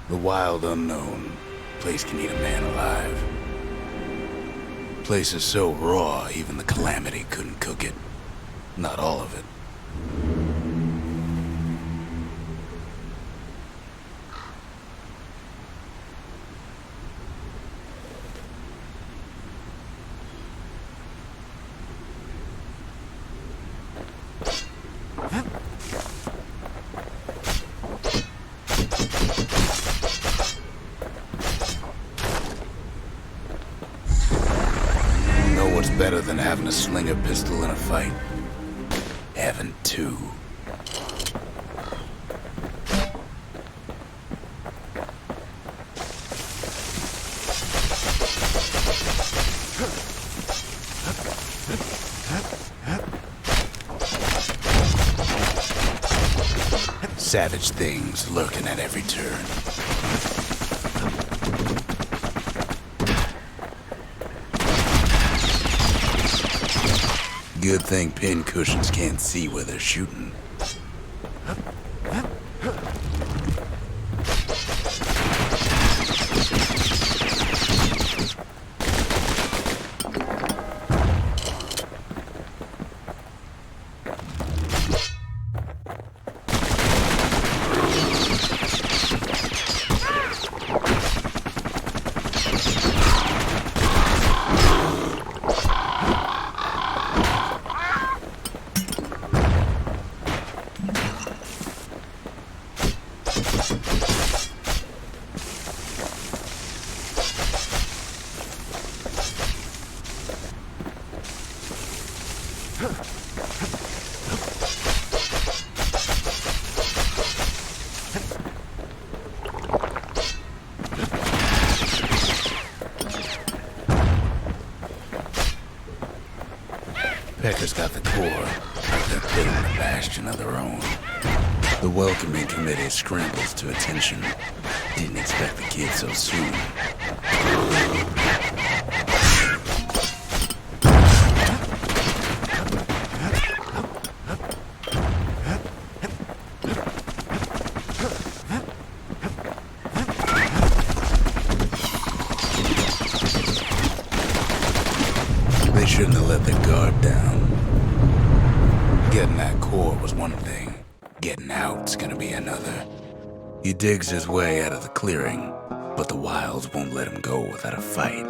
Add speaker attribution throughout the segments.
Speaker 1: The wild unknown. Place can eat a man alive. Place is so raw, even the Calamity couldn't cook it. Not all of it. What's better than having a slinger pistol in a fight? Having two. Savage things lurking at every turn. Good thing pin cushions can't see where they're shooting. Pecker's got the core, but they're building a bastion of their own. The welcoming committee scrambles to attention. Didn't expect the kid so soon. They shouldn't have let their guard down. Getting that core was one thing. Getting out's gonna be another. He digs his way out of the clearing, but the wilds won't let him go without a fight.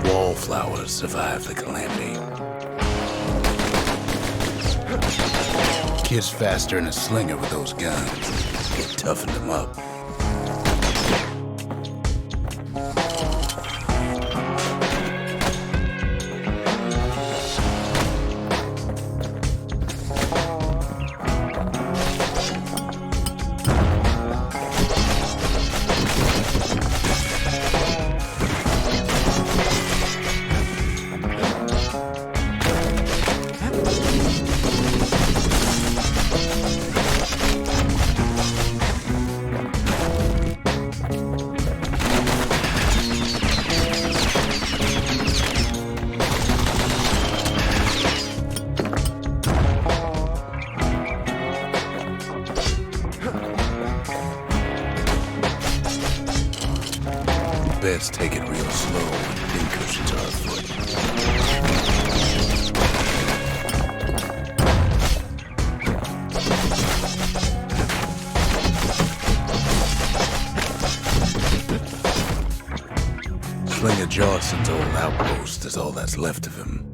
Speaker 1: Wallflowers survive the Calamity. Kid's faster than a slinger with those guns. It toughened him up. Best take it real slow when pin cushions are afoot. Slinger Johnson's old outpost is all that's left of him.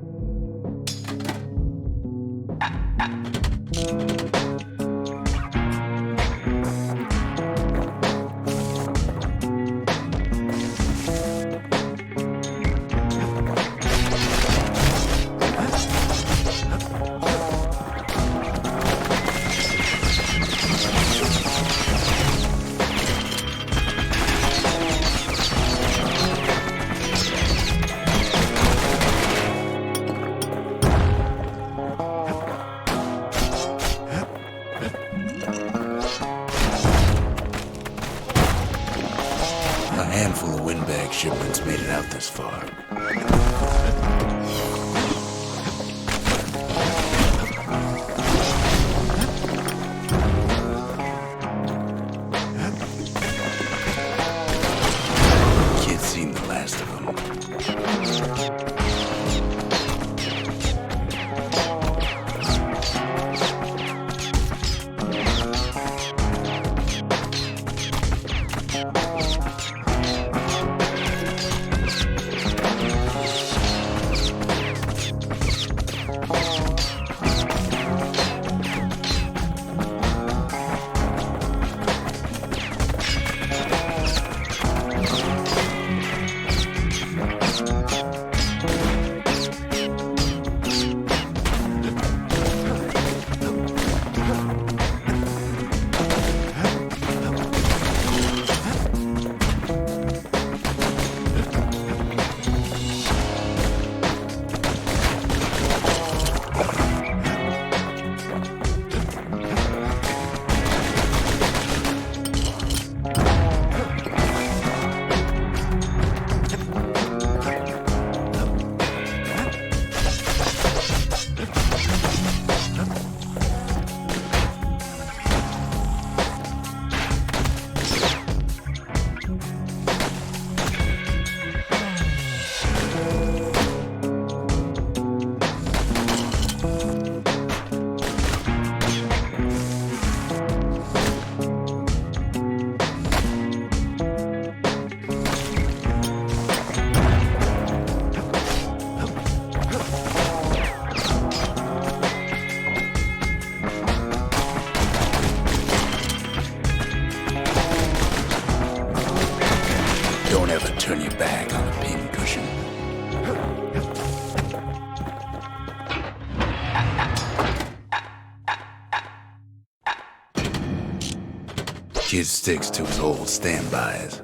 Speaker 1: Handful of windbag shipments made it out this far. Kid's seen the last of them. Don't ever turn your back on a pincushion. Kid sticks to his old standbys.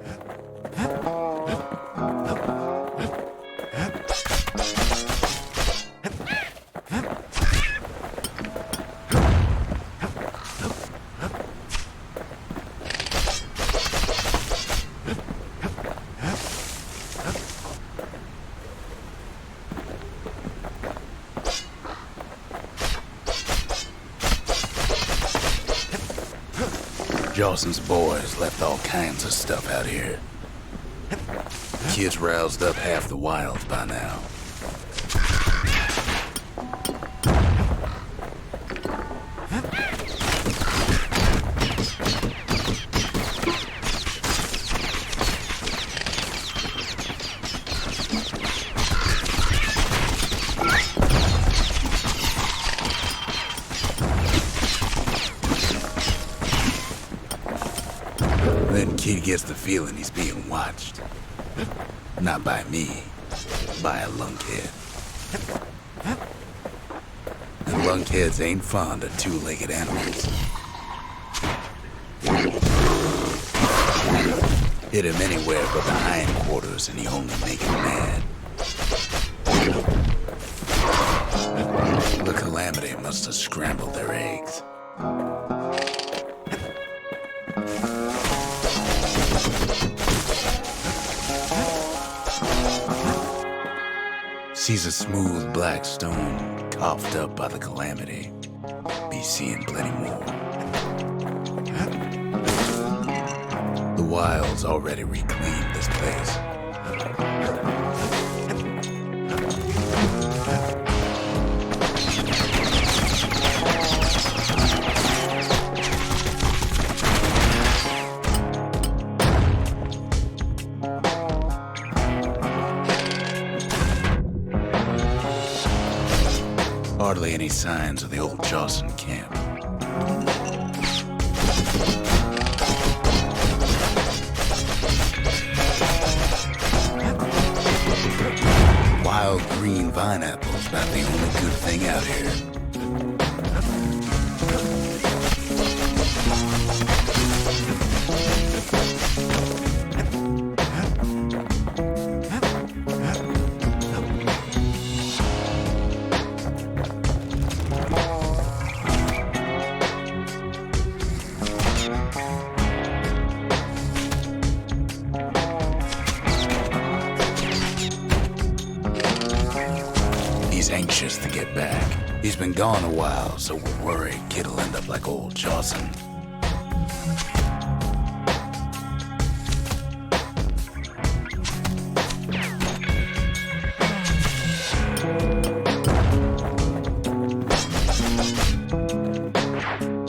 Speaker 1: Jawson's boys left all kinds of stuff out here. Kid's roused up half the wilds by now. Then Kid gets the feeling he's being watched. Not by me, by a lunkhead. And lunkheads ain't fond of two-legged animals. Hit him anywhere but the hindquarters and he only make him mad. The Calamity must have scrambled their eggs. Sees a smooth black stone coughed up by the Calamity. Be seeing plenty more. The wilds already reclaimed this place. Hardly any signs of the old Jawson camp. Wild green vine apples about the only good thing out here. anxious to get back. He's been gone a while, so we're worried kid'll end up like old Jawson.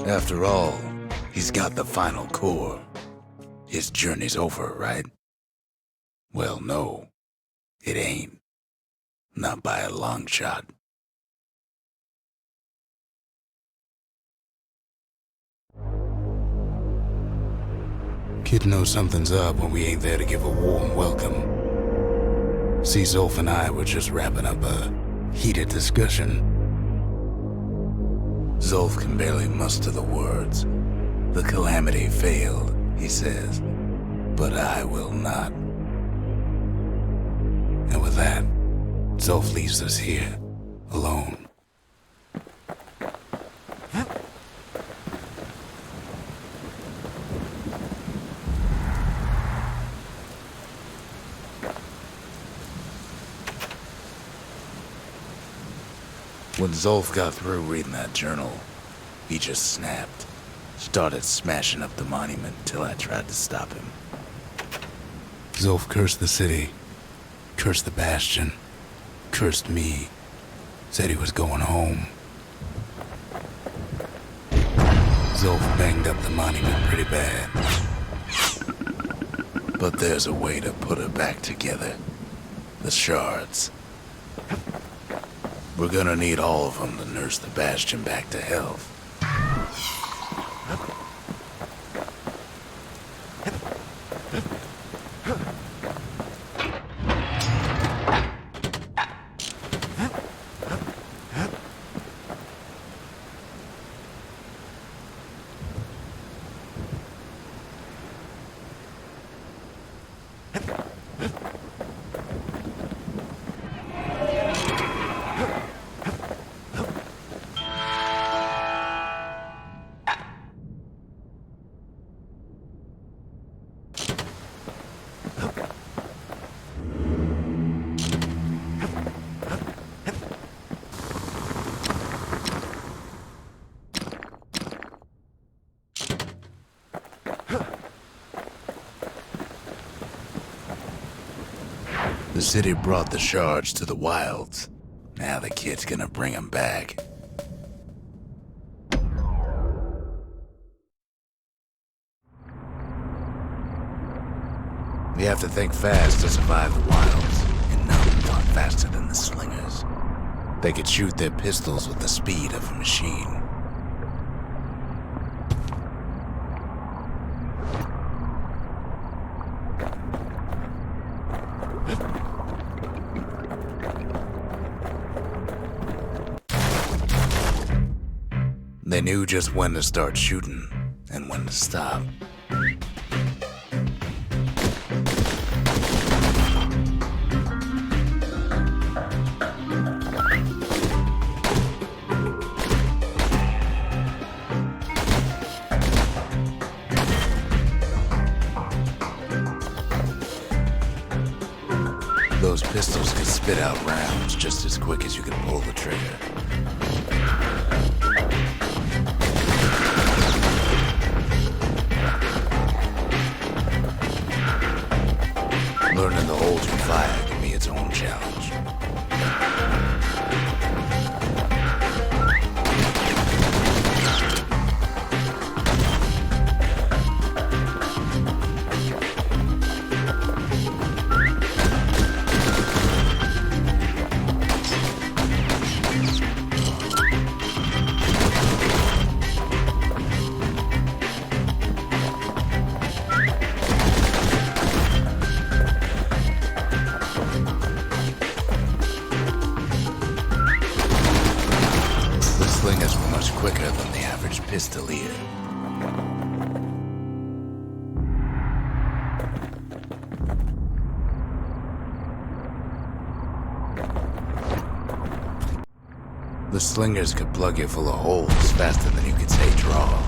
Speaker 1: After all, he's got the final core. His journey's over, right? Well, no, it ain't. Not by a long shot. Kid knows something's up when we ain't there to give a warm welcome. See, Zulf and I were just wrapping up a heated discussion. Zulf can barely muster the words. The calamity failed, he says, but I will not. And with that, Zulf leaves us here, alone. When Zulf got through reading that journal, he just snapped. Started smashing up the monument till I tried to stop him. Zulf cursed the city, cursed the Bastion, cursed me, said he was going home. Zulf banged up the monument pretty bad. But there's a way to put it back together. The shards. We're gonna need all of them to nurse the Bastion back to health. The city brought the shards to the wilds. Now the kid's gonna bring them back. We have to think fast to survive the wilds, and none talk faster than the slingers. They could shoot their pistols with the speed of a machine. They knew just when to start shooting and when to stop. Those pistols could spit out rounds just as quick as you could pull the trigger. Learning to hold your fire can be its own challenge. Slingers were much quicker than the average pistolier. The slingers could plug you full of holes faster than you could say draw.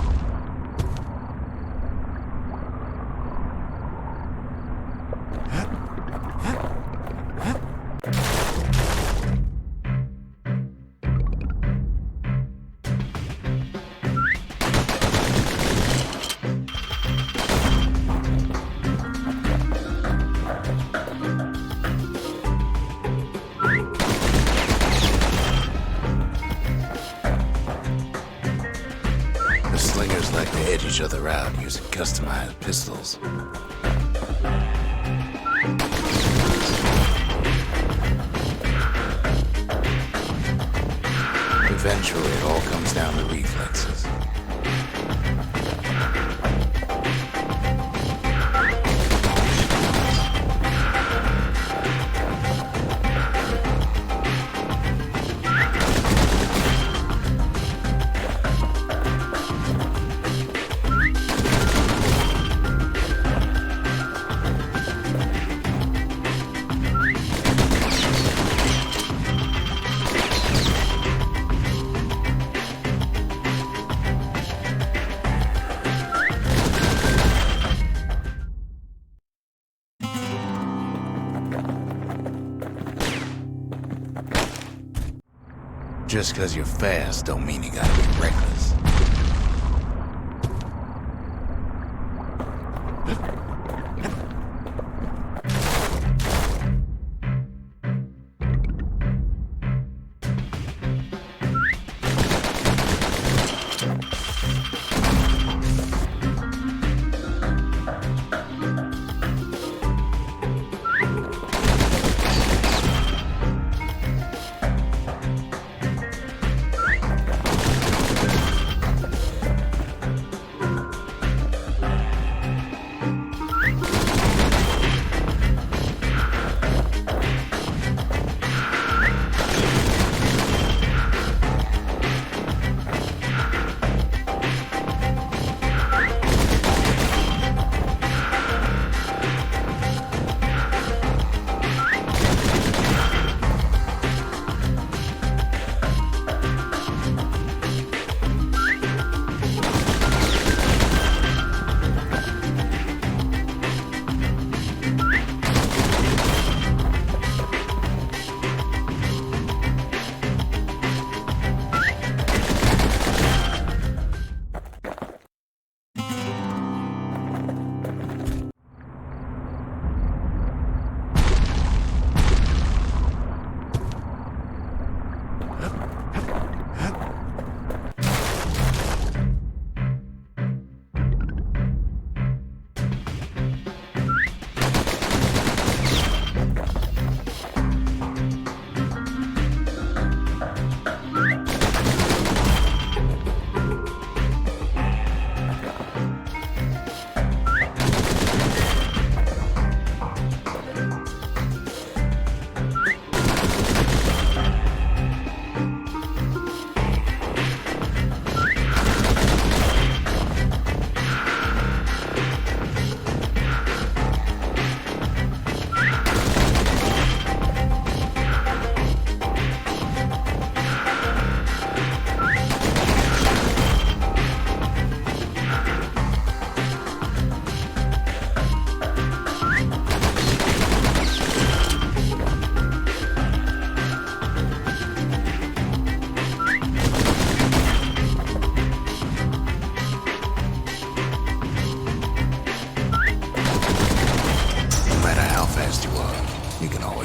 Speaker 1: the route using customized pistols. Eventually, it all comes down to reflexes. Just because you're fast don't mean you gotta be reckless.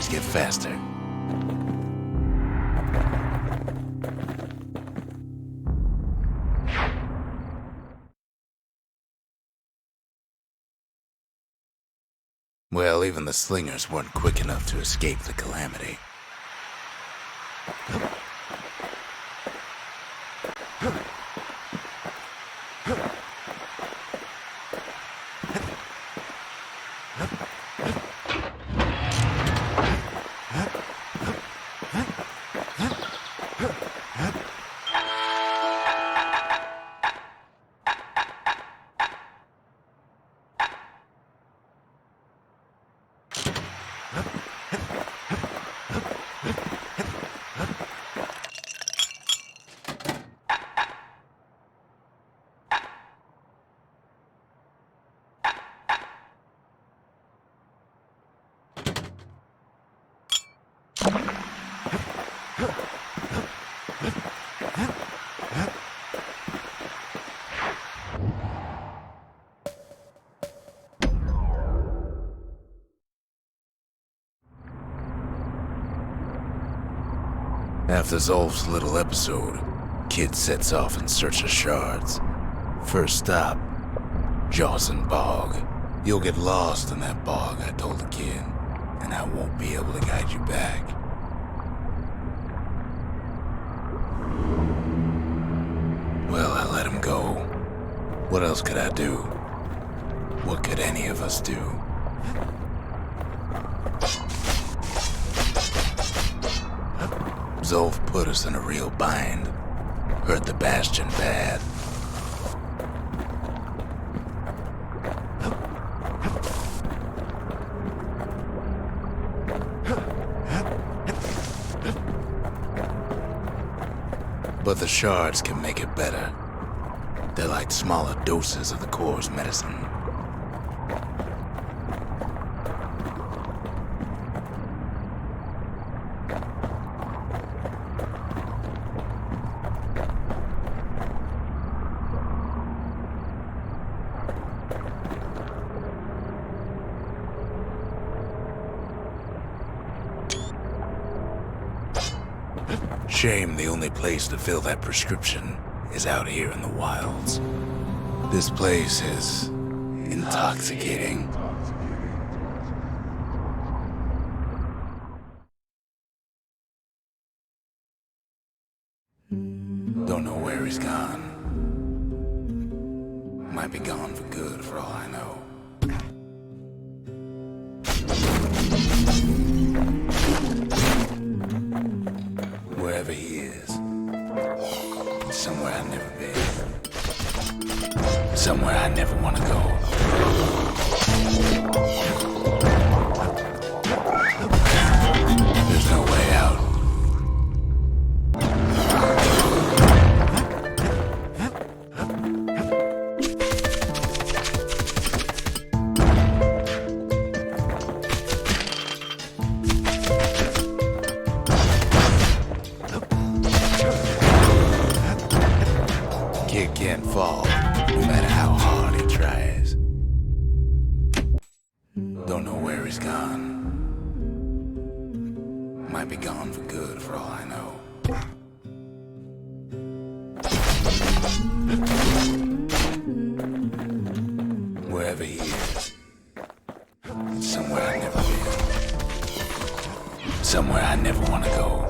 Speaker 1: Get faster. Well, even the slingers weren't quick enough to escape the calamity. After Zolf's little episode, Kid sets off in search of shards. First stop, Jawson Bog. You'll get lost in that bog, I told the kid, and I won't be able to guide you back. Well, I let him go. What else could I do? What could any of us do? Zolf put us in a real bind. Hurt the Bastion bad. But the shards can make it better. They're like smaller doses of the core's medicine. Shame the only place to fill that prescription is out here in the wilds. This place is intoxicating. Don't know where he's gone. Might be gone for good for all I know. Wherever he is, somewhere I've never been. Somewhere I never want to go. There's no way out. Kid can't fall, no matter how hard he tries. Don't know where he's gone. Might be gone for good for all I know. Wherever he is, somewhere I've never been. Somewhere I never want to go.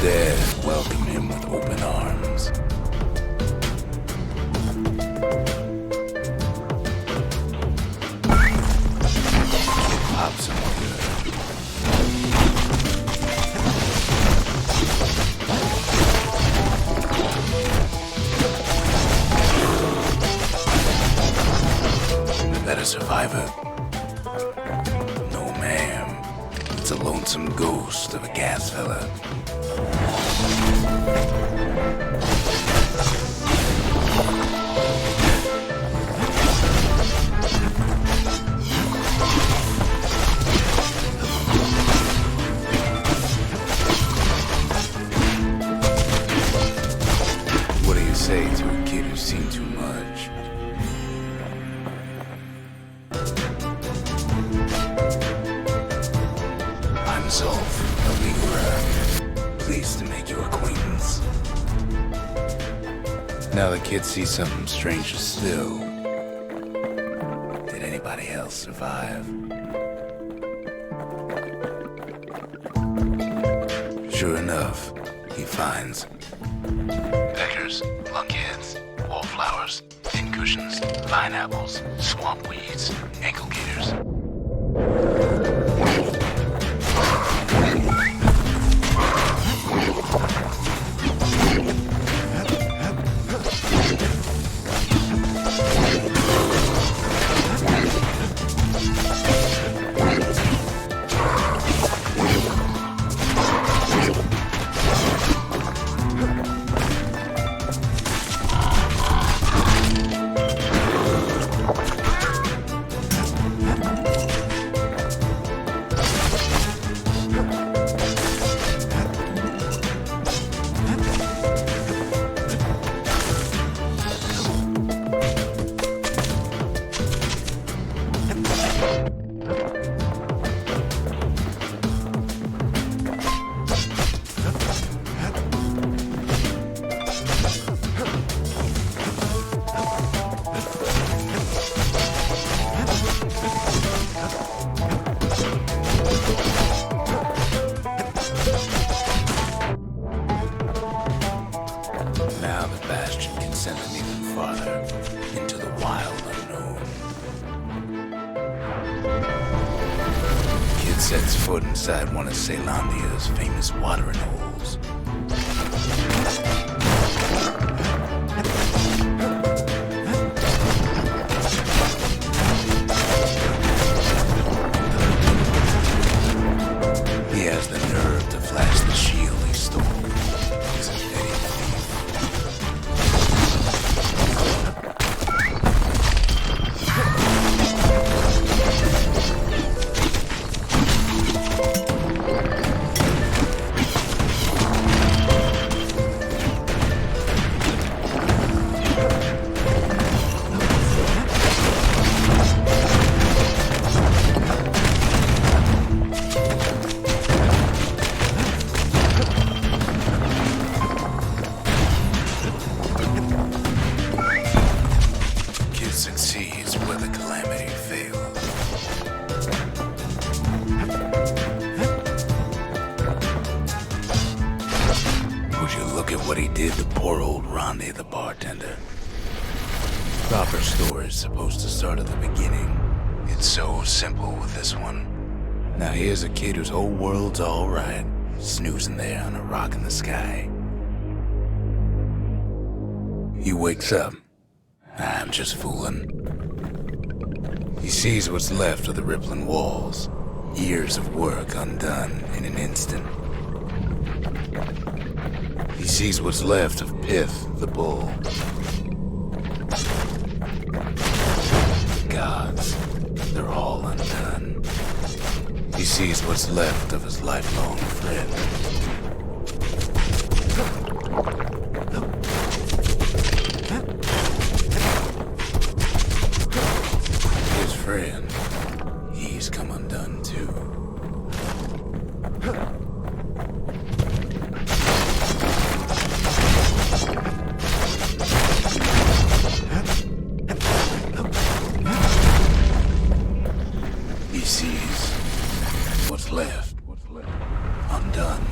Speaker 1: Dead welcome him with open arms. Kid pops him good. Is that a survivor? No, ma'am. It's a lonesome ghost of a gas fella. What do you say to a kid who's seen too much? I'm Zolf, a Edraiv. Pleased to make your acquaintance. Now the kid sees something stranger still. Did anybody else survive? Sure enough, he finds peckers, lunkheads, wallflowers, pincushions, pineapples, swamp weeds, ankle gators. sets foot inside one of Celandia's famous watering holes. He has the nerve to flash the shield he stole. He's a petty thief. Succeeds where the calamity fails. Would you look at what he did to poor old Ronnie the bartender? Proper story's supposed to start at the beginning. It's so simple with this one. Now here's a kid whose whole world's alright, snoozing there on a rock in the sky. He wakes up. I'm just fooling. He sees what's left of the rippling walls. Years of work undone in an instant. He sees what's left of Pith, the bull. The gods, they're all undone. He sees what's left of his lifelong friend. Friend, he's come undone too. He sees what's left undone.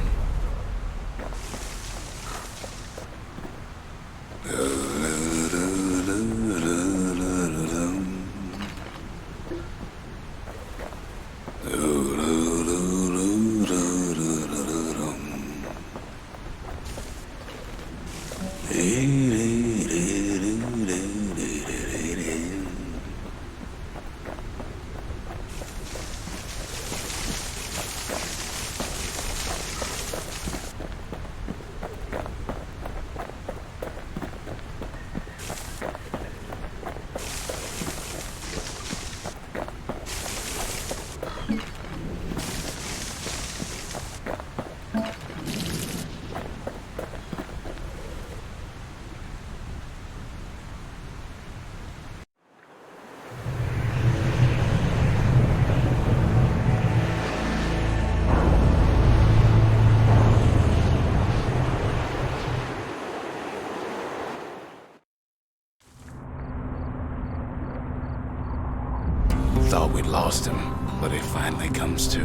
Speaker 1: Thought we'd lost him, but he finally comes to.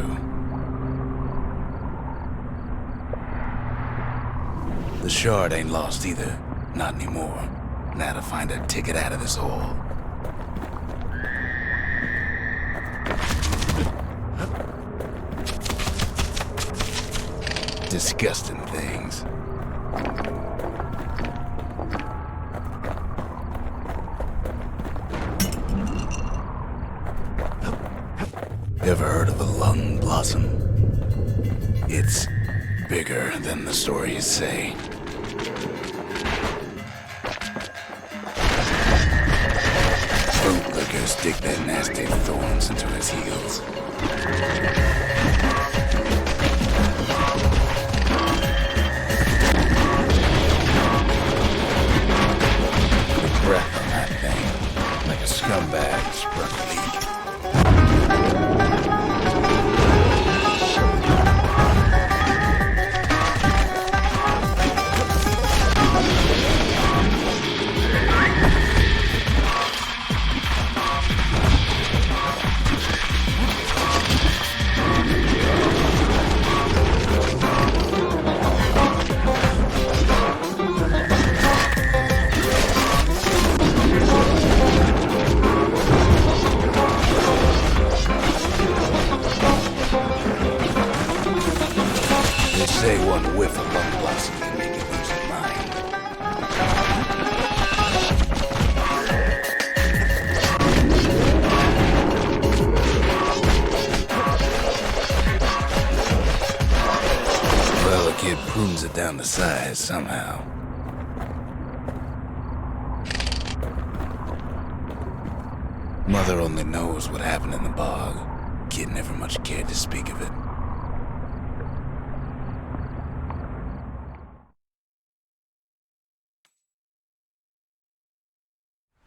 Speaker 1: The shard ain't lost either. Not anymore. Now to find a ticket out of this hole. Disgusting things. Ever heard of a lung blossom? It's bigger than the stories say. Bootlickers stick their nasty thorns into his heels. The breath on that thing, like a scumbag sprung a leak. whiff of lung blossom can make you lose your mind. Well, the kid prunes it down to size somehow. Mother only knows what happened in the bog. Kid never much cared to speak of it.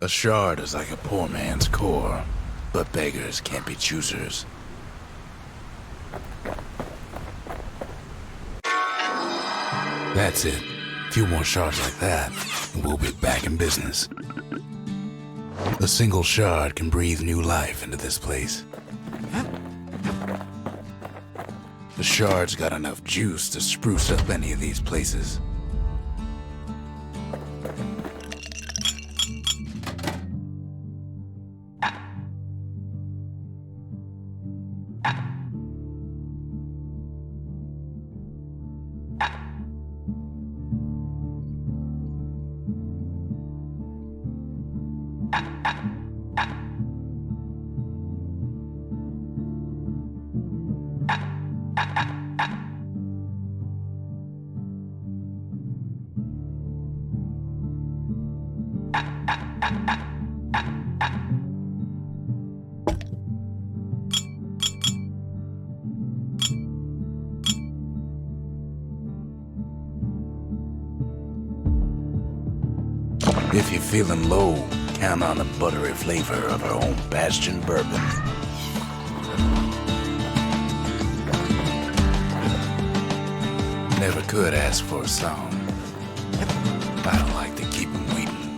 Speaker 1: A shard is like a poor man's core, but beggars can't be choosers. That's it. A few more shards like that, and we'll be back in business. A single shard can breathe new life into this place. The shard's got enough juice to spruce up any of these places. If you're feeling low, count on the buttery flavor of our own Bastion bourbon. Never could ask for a song. I don't like to keep them waiting.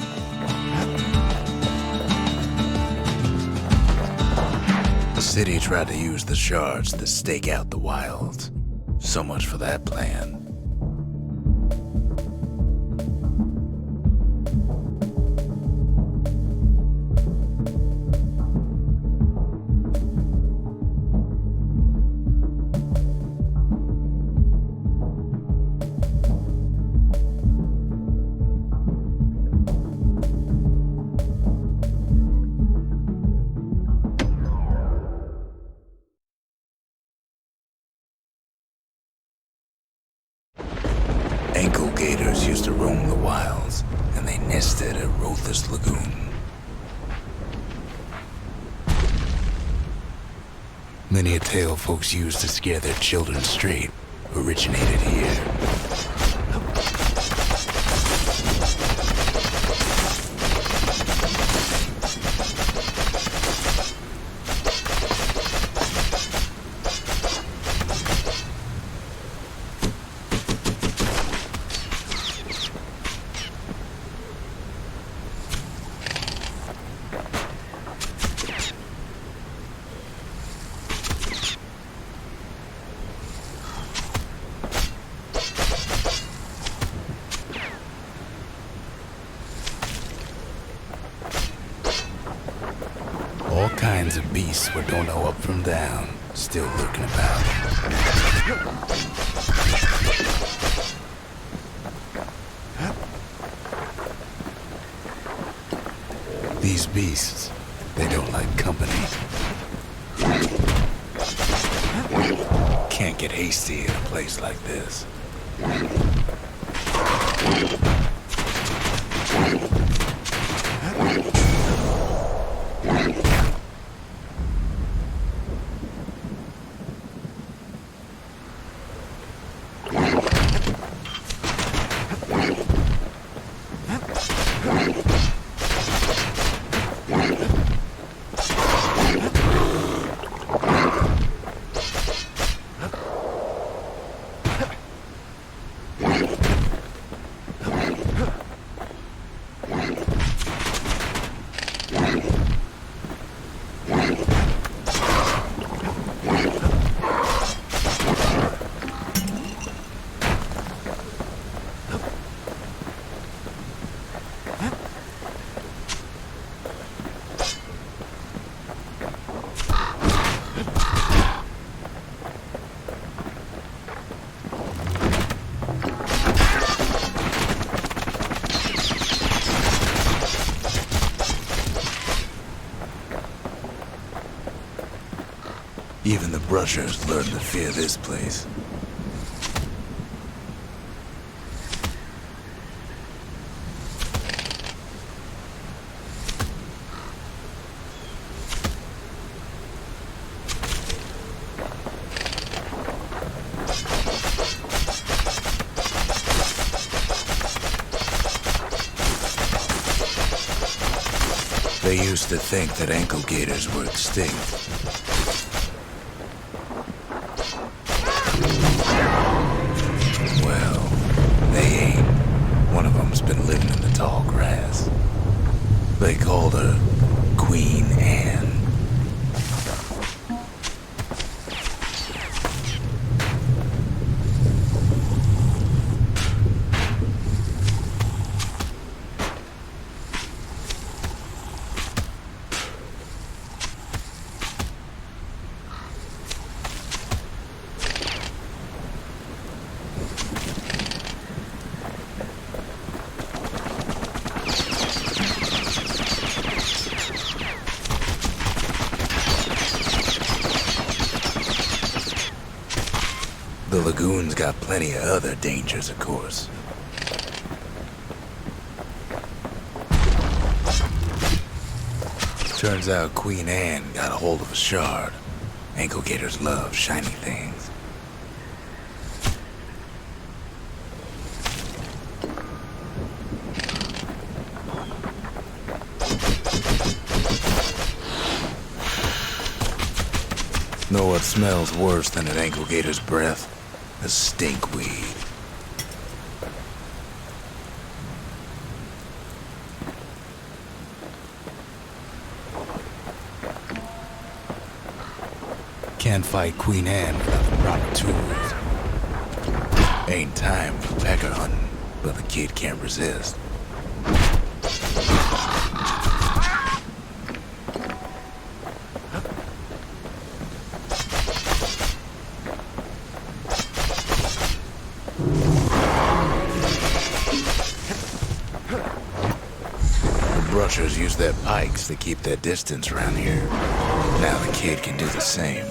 Speaker 1: The city tried to use the shards to stake out the wilds. So much for that plan. Ankle gators used to roam the wilds, and they nested at Rothes Lagoon. Many a tale folks used to scare their children straight originated here. All kinds of beasts we don't know up from down, still lurking about. These beasts, they don't like company. Can't get hasty in a place like this. Even the brushers learned to fear this place. They used to think that ankle gators were extinct. Well, they ain't. One of them's been living in the tall grass. They called her Queen Anne. The lagoon's got plenty of other dangers, of course. Turns out Queen Anne got a hold of a shard. Ankle gators love shiny things. Know what smells worse than an ankle gator's breath? A stinkweed. Can't fight Queen Anne without the proper tools. Ain't time for pecker hunting, but the kid can't resist. Brushers use their pikes to keep their distance around here. Now the kid can do the same.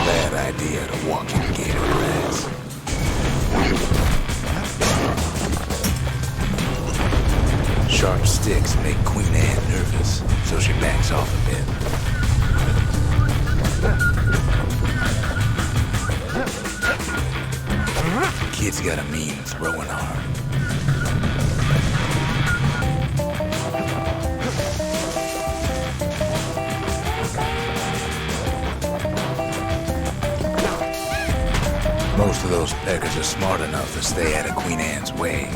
Speaker 1: Bad idea to walk in gator grass. Sharp sticks make Queen Anne nervous, so she backs off a bit. Kid's got a mean throwing arm. Most of those peckers are smart enough to stay out of Queen Anne's way.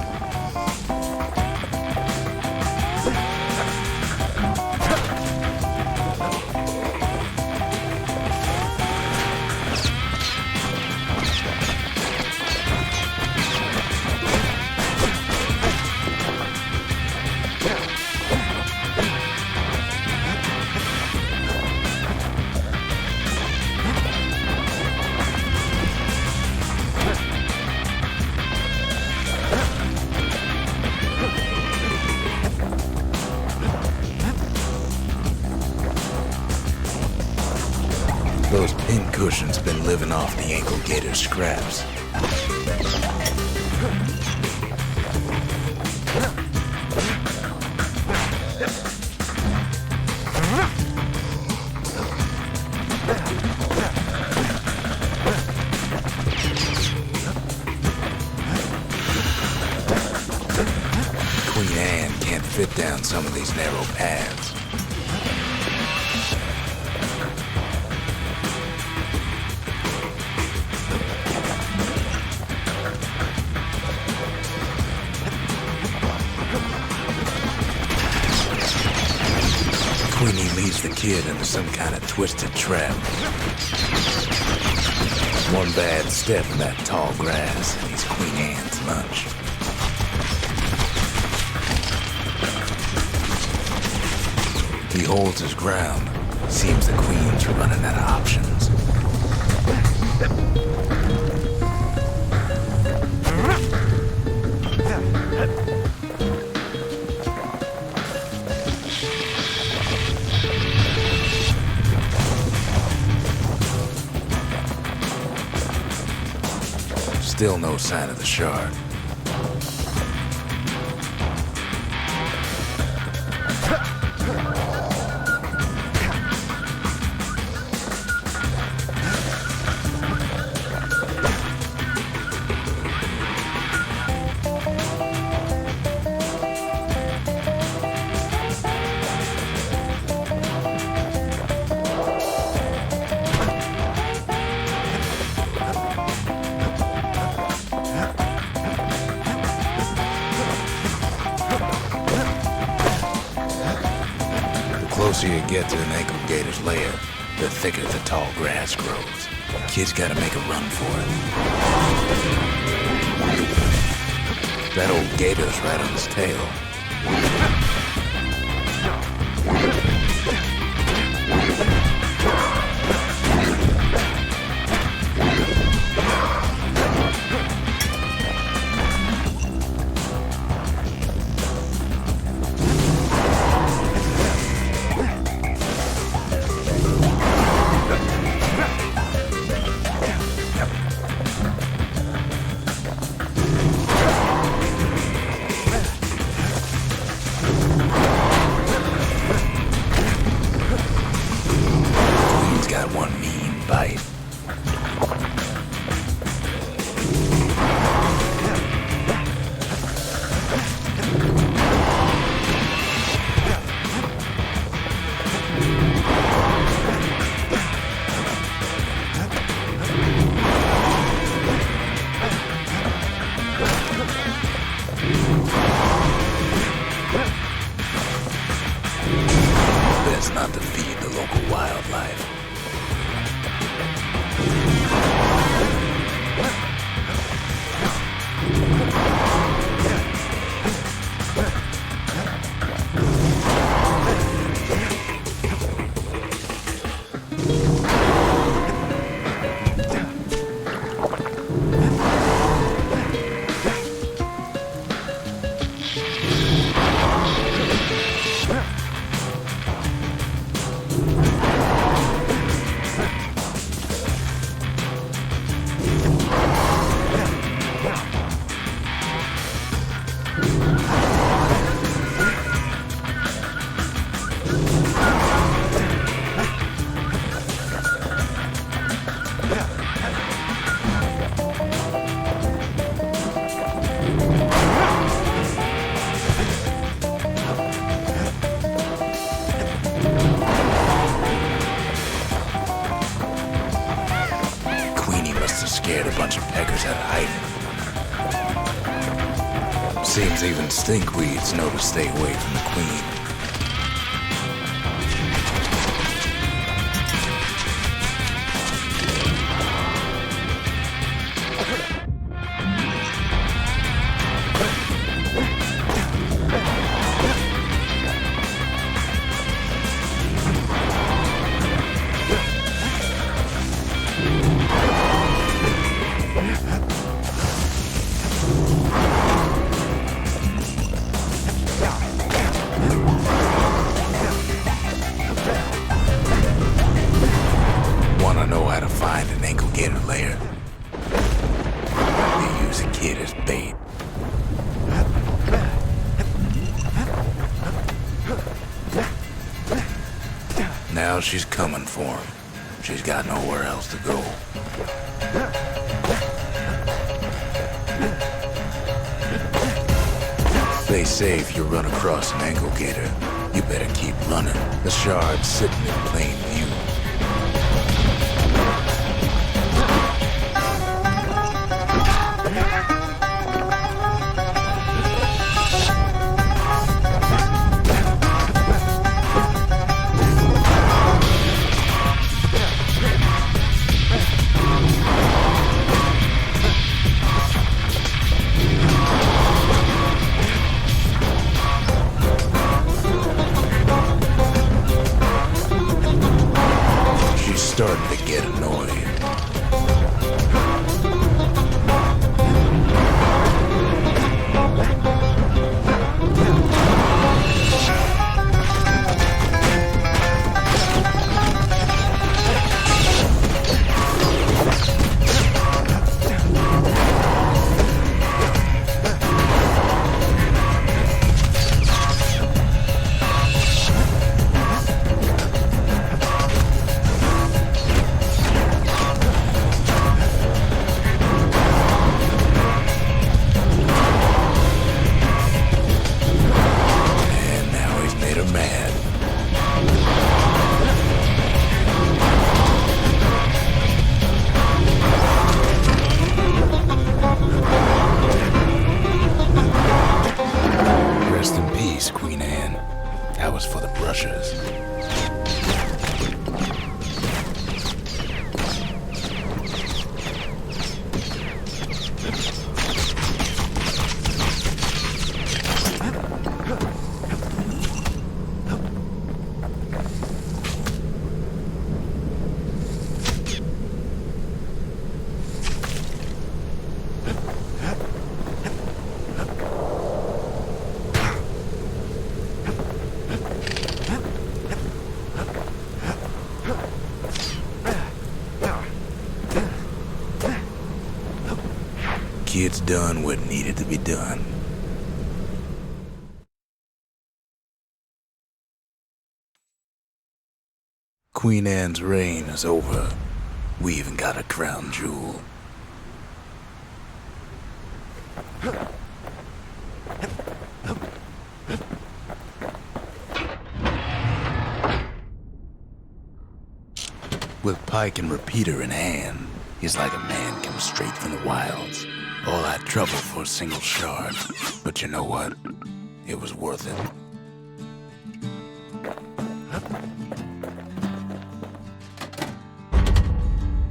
Speaker 1: Those pincushions been living off the ankle gator scraps. Queen Anne can't fit down some of these narrow paths. Queenie leads the kid into some kind of twisted trap. One bad step in that tall grass and he's Queen Anne's lunch. He holds his ground. Seems the Queen's running out of options. Still no sign of the shard. The closer you get to an ankle gator's lair, the thicker the tall grass grows. Kid's gotta make a run for it. That old gator's right on his tail. One mean bite. Best not to feed the local wildlife. Scared a bunch of peckers out of hiding. Seems even stinkweeds know to stay away from the queen. Know how to find an ankle gator lair. You use a kid as bait. Now she's coming for him. She's got nowhere else to go. They say if you run across an ankle gator, you better keep running. The shard's sitting in plain view. Starting to get annoyed. kid's done what needed to be done. Queen Anne's reign is over. We even got a crown jewel. With pike and repeater in hand, he's like a man come straight from the wilds. All that trouble for a single shard. But you know what? It was worth it.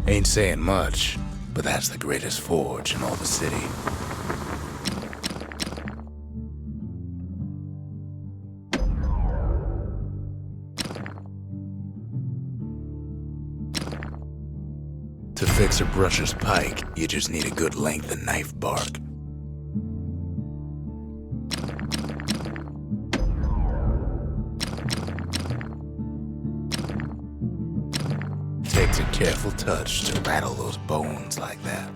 Speaker 1: Ain't saying much, but that's the greatest forge in all the city. To fix a brusher's pike, you just need a good length of knife bark. Takes a careful touch to rattle those bones like that.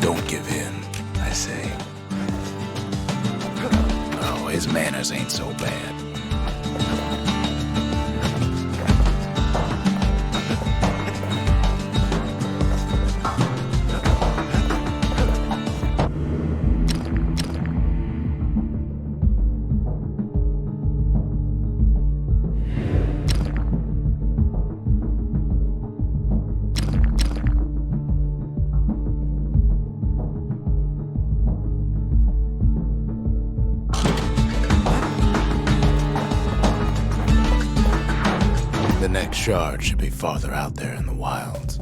Speaker 1: Don't give in, I say. Oh, his manners ain't so bad. The next shard should be farther out there in the wilds.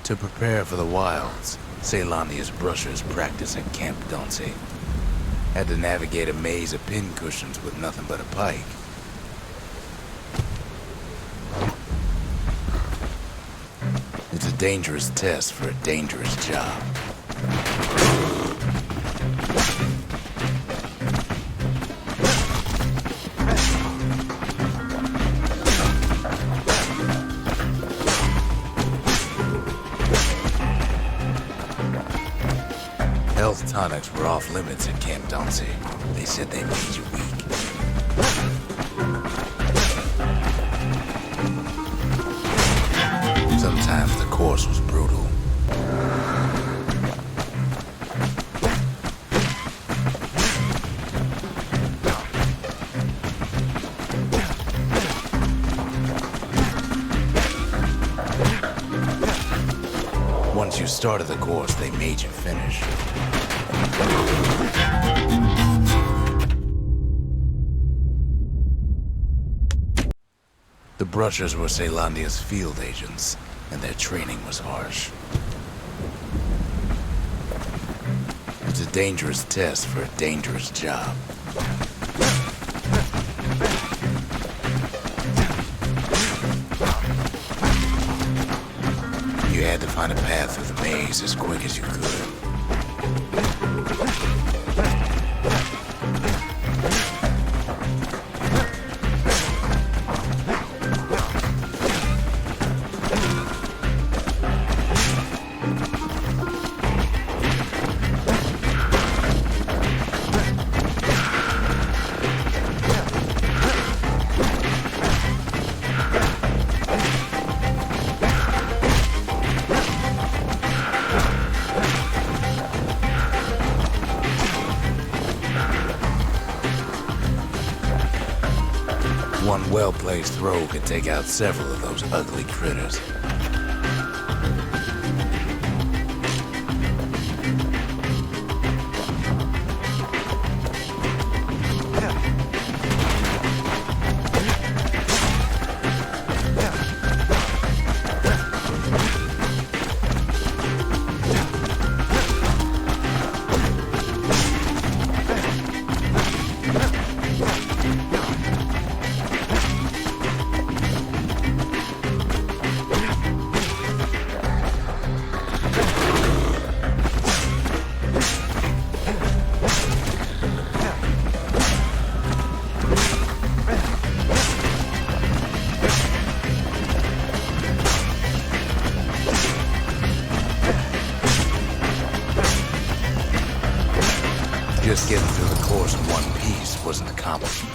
Speaker 1: To prepare for the wilds, Ceylonia's brushers practice at Camp Donce. Had to navigate a maze of pincushions with nothing but a pike. It's a dangerous test for a dangerous job. Health tonics were off limits at Camp Donce. They said they made you weak. Sometimes the course was brutal. Once you started the course, they made you finish. The brushers were Ceylonia's field agents, and their training was harsh. It's a dangerous test for a dangerous job. You had to find a path through the maze as quick as you could. One well-placed throw could take out several of those ugly critters. the course in one piece was an accomplishment.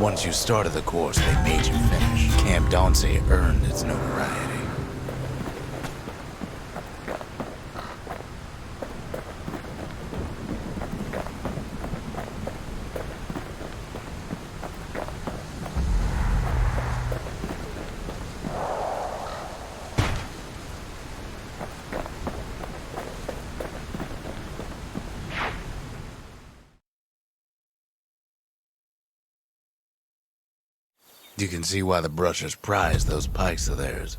Speaker 1: Once you started the course, they made you finish. Camp Dauncey earned its notoriety. You can see why the brushers prize those pikes of theirs.